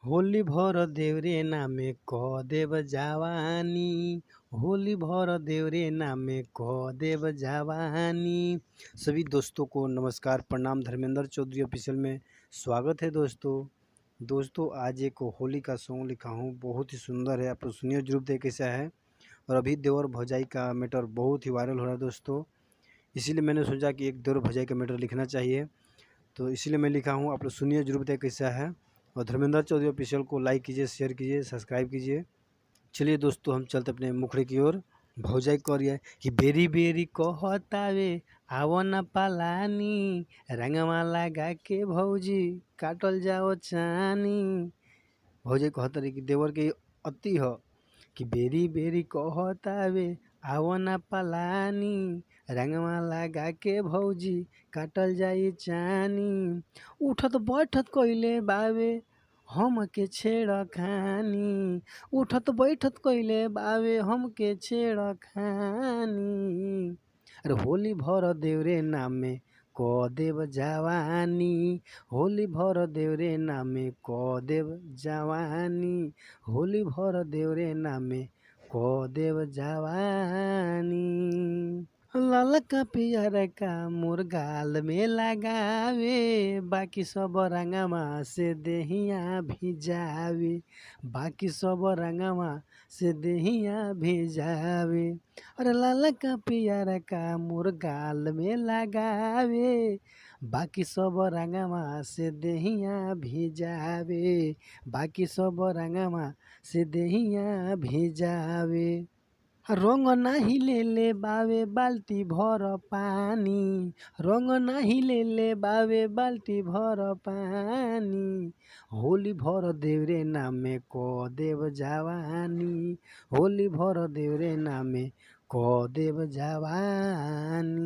होली भर देवरे नामे कह देव जवानी। होली भर देवरे नामे कह देव जवानी। सभी दोस्तों को नमस्कार, प्रणाम। धर्मेंद्र चौधरी ऑफिशियल में स्वागत है दोस्तों आज एक होली का सॉन्ग लिखा हूँ, बहुत ही सुंदर है। आप लोग सुनिए जरूर देखिए कैसा है। और अभी देवर भौजाई का मैटर बहुत ही वायरल हो रहा है दोस्तों, इसीलिए मैंने सोचा कि एक देवर भौजाई का मैटर लिखना चाहिए, तो इसीलिए मैं लिखा हूँ। आप लोग सुनिए जरूर बताइए कैसा है। और धर्मेंद्र चौधरी ऑफिशियल को लाइक कीजिए, शेयर कीजिए, सब्सक्राइब कीजिए। चलिए दोस्तों, हम चलते अपने मुखड़े की ओर। भौजाई करिए कि बेरी बेरी कहतावे आवो न पालानी, रंगवा लगा के भौजी काटल जाओ चानी। भौजाई कहता कि देवर के अति ह कि बेरी बेरी कहतावे आवो न पालानी, रंगवा लगा के भौजी काटल जाई चानी। उठत बैठत कइले बावे हमके छेड़खानी, उठत बैठत कइले बावे हमके छेड़खानी। अरे होली भर देवरे नामे कह देव जवानी, होली भर देवरे नामे कह देव जवानी, होली भर देवरे नामे कह देव जवानी। ललका पियरका मोर गाल में लगावे, बाकी सब रंगवा से देहिया भिजावे, बाकी सब रंगवा से देहिया भिजावे। अरे ललका पियरका मोर गाल में लगावे, बाकी सब रंगवा से देहिया भिजावे, बाकी सब रंगवा से देहिया भिजावे। रंग नाही लेले बावे बाल्टी भर पानी, रंग नाही लेले बावे बाल्टी भर पानी। होली भर देवरे नामे कह देव जवानी, होली भर देवरे नामे कह देव जवानी।